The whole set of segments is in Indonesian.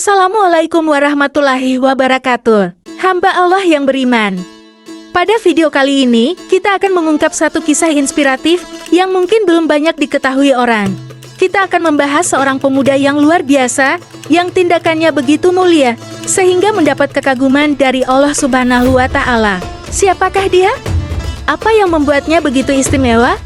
Assalamualaikum warahmatullahi wabarakatuh. Hamba Allah yang beriman. Pada video kali ini, kita akan mengungkap satu kisah inspiratif yang mungkin belum banyak diketahui orang. Kita akan membahas seorang pemuda yang luar biasa, yang tindakannya begitu mulia, sehingga mendapat kekaguman dari Allah Subhanahu wa Ta'ala. Siapakah dia? Apa yang membuatnya begitu istimewa?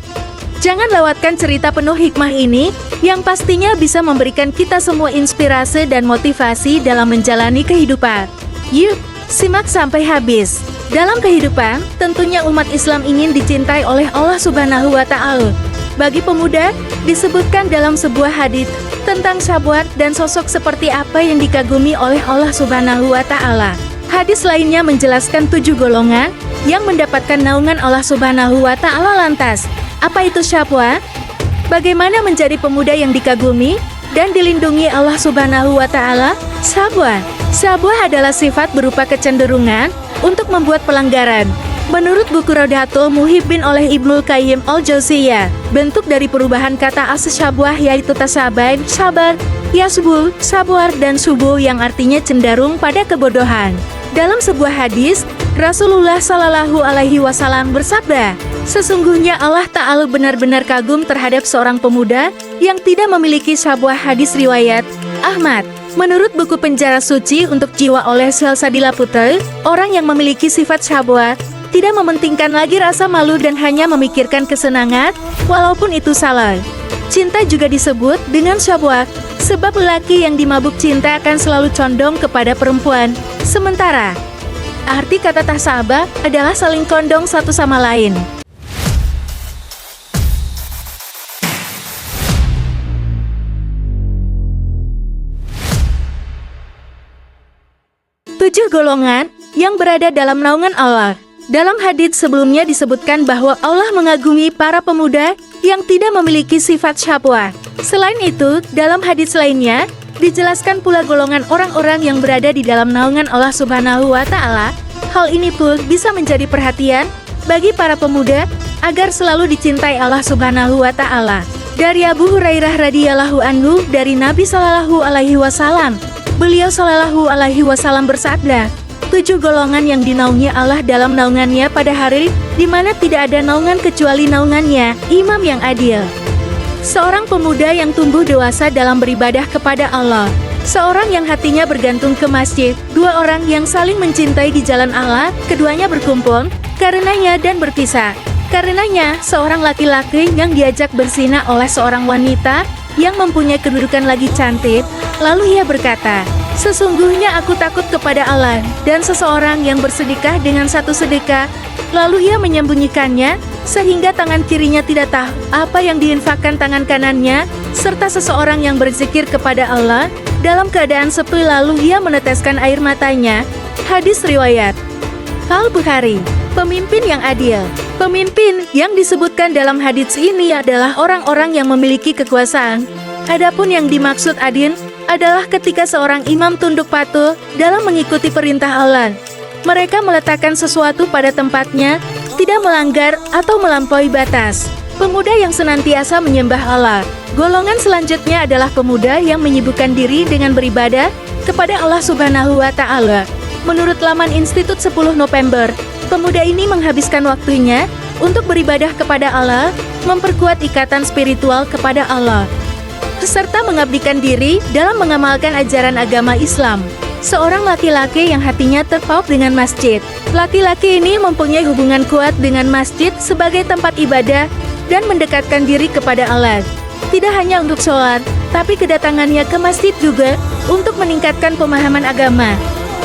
Jangan lewatkan cerita penuh hikmah ini, yang pastinya bisa memberikan kita semua inspirasi dan motivasi dalam menjalani kehidupan. Yuk, simak sampai habis. Dalam kehidupan, tentunya umat Islam ingin dicintai oleh Allah Subhanahu wa Ta'ala. Bagi pemuda, disebutkan dalam sebuah hadits tentang syahwat dan sosok seperti apa yang dikagumi oleh Allah Subhanahu wa Ta'ala. Hadis lainnya menjelaskan 7 golongan yang mendapatkan naungan Allah Subhanahu wa Ta'ala. Lantas, apa itu syahwat? Bagaimana menjadi pemuda yang dikagumi dan dilindungi Allah Subhanahu wa Ta'ala? Syahwat adalah sifat berupa kecenderungan untuk membuat pelanggaran. Menurut buku Raudatul Muhibbin oleh Ibnul Qayyim al-Jauziyah, bentuk dari perubahan kata asal syahwat yaitu tasabain, sabar, yasbu, sabar, dan subuh yang artinya cenderung pada kebodohan. Dalam sebuah hadis, Rasulullah Shallallahu Alaihi Wasallam bersabda, sesungguhnya Allah Ta'ala benar-benar kagum terhadap seorang pemuda yang tidak memiliki syahwat. Hadis riwayat Ahmad. Menurut buku Penjara Suci untuk Jiwa oleh Salsabila Putra, orang yang memiliki sifat syahwat tidak mementingkan lagi rasa malu dan hanya memikirkan kesenangan, walaupun itu salah. Cinta juga disebut dengan syahwat, sebab lelaki yang dimabuk cinta akan selalu condong kepada perempuan. Sementara, arti kata tasabah adalah saling condong satu sama lain. Tujuh golongan yang berada dalam naungan Allah. Dalam hadits sebelumnya disebutkan bahwa Allah mengagumi para pemuda yang tidak memiliki sifat syahwat. Selain itu, dalam hadits lainnya, dijelaskan pula golongan orang-orang yang berada di dalam naungan Allah Subhanahu wa Ta'ala. Hal ini pun bisa menjadi perhatian bagi para pemuda agar selalu dicintai Allah Subhanahu wa Ta'ala. Dari Abu Hurairah radhiyallahu anhu dari Nabi Shallallahu Alaihi Wasallam, beliau Shallallahu Alaihi Wasallam bersabda, 7 golongan yang dinaungi Allah dalam naungannya pada hari di mana tidak ada naungan kecuali naungannya, imam yang adil. Seorang pemuda yang tumbuh dewasa dalam beribadah kepada Allah. Seorang yang hatinya bergantung ke masjid. 2 orang yang saling mencintai di jalan Allah, keduanya berkumpul karenanya dan berpisah. Karenanya, seorang laki-laki yang diajak berzina oleh seorang wanita yang mempunyai kedudukan lagi cantik. Lalu ia berkata, sesungguhnya aku takut kepada Allah dan seseorang yang bersedekah dengan satu sedekah. Lalu ia menyembunyikannya, sehingga tangan kirinya tidak tahu apa yang diinfakkan tangan kanannya, serta seseorang yang berzikir kepada Allah, dalam keadaan sepi lalu ia meneteskan air matanya. Hadis riwayat Al-Bukhari. Pemimpin yang adil. Pemimpin yang disebutkan dalam hadits ini adalah orang-orang yang memiliki kekuasaan. Adapun yang dimaksud adil adalah ketika seorang imam tunduk patuh dalam mengikuti perintah Allah. Mereka meletakkan sesuatu pada tempatnya, tidak melanggar atau melampaui batas. Pemuda yang senantiasa menyembah Allah. Golongan selanjutnya adalah pemuda yang menyibukkan diri dengan beribadah kepada Allah Subhanahu wa Ta'ala. Menurut laman Institut 10 November, pemuda ini menghabiskan waktunya untuk beribadah kepada Allah, memperkuat ikatan spiritual kepada Allah, serta mengabdikan diri dalam mengamalkan ajaran agama Islam. Seorang laki-laki yang hatinya terpaut dengan masjid. Laki-laki ini mempunyai hubungan kuat dengan masjid sebagai tempat ibadah dan mendekatkan diri kepada Allah. Tidak hanya untuk sholat, tapi kedatangannya ke masjid juga untuk meningkatkan pemahaman agama.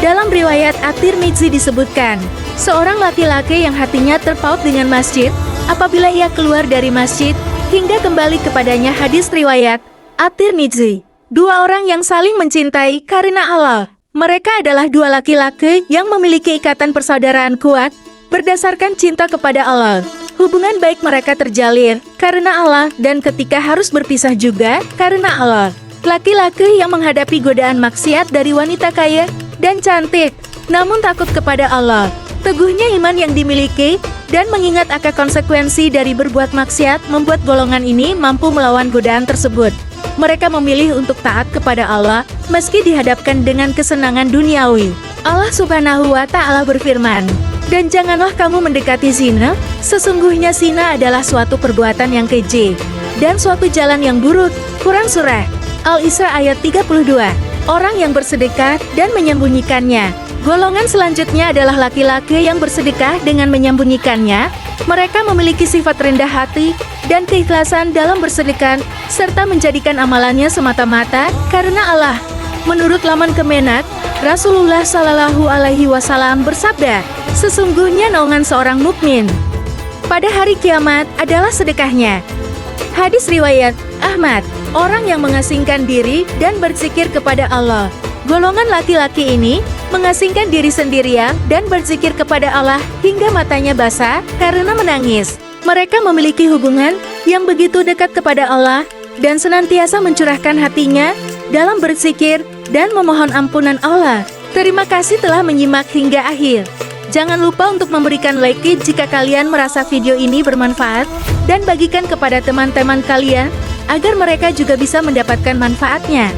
Dalam riwayat At-Tirmidzi disebutkan, seorang laki-laki yang hatinya terpaut dengan masjid, apabila ia keluar dari masjid hingga kembali kepadanya. Hadis riwayat At-Tirmidzi. 2 orang yang saling mencintai karena Allah. Mereka adalah 2 laki-laki yang memiliki ikatan persaudaraan kuat berdasarkan cinta kepada Allah. Hubungan baik mereka terjalin karena Allah dan ketika harus berpisah juga karena Allah. Laki-laki yang menghadapi godaan maksiat dari wanita kaya dan cantik, namun takut kepada Allah. Teguhnya iman yang dimiliki dan mengingat akan konsekuensi dari berbuat maksiat membuat golongan ini mampu melawan godaan tersebut. Mereka memilih untuk taat kepada Allah, meski dihadapkan dengan kesenangan duniawi. Allah Subhanahu wa Ta'ala berfirman, "Dan janganlah kamu mendekati zina, sesungguhnya zina adalah suatu perbuatan yang keji, dan suatu jalan yang buruk." Quran Surah Al-Isra ayat 32. Orang yang bersedekah dan menyembunyikannya. Golongan selanjutnya adalah laki-laki yang bersedekah dengan menyembunyikannya. Mereka memiliki sifat rendah hati dan keikhlasan dalam bersedekah, serta menjadikan amalannya semata-mata karena Allah. Menurut laman Kemenak, Rasulullah Shallallahu Alaihi Wasallam bersabda, "Sesungguhnya naungan seorang mukmin pada hari kiamat adalah sedekahnya." Hadis riwayat Ahmad. Orang yang mengasingkan diri dan berzikir kepada Allah. Golongan laki-laki ini mengasingkan diri sendirian dan berzikir kepada Allah hingga matanya basah karena menangis. Mereka memiliki hubungan yang begitu dekat kepada Allah dan senantiasa mencurahkan hatinya dalam berzikir dan memohon ampunan Allah. Terima kasih telah menyimak hingga akhir. Jangan lupa untuk memberikan like jika kalian merasa video ini bermanfaat dan bagikan kepada teman-teman kalian agar mereka juga bisa mendapatkan manfaatnya.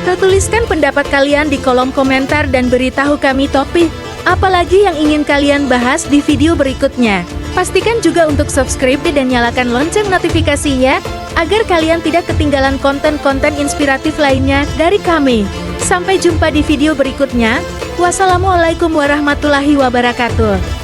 Tuliskan pendapat kalian di kolom komentar dan beritahu kami topik apalagi yang ingin kalian bahas di video berikutnya. Pastikan juga untuk subscribe dan nyalakan lonceng notifikasinya agar kalian tidak ketinggalan konten-konten inspiratif lainnya dari kami. Sampai jumpa di video berikutnya. Wassalamualaikum warahmatullahi wabarakatuh.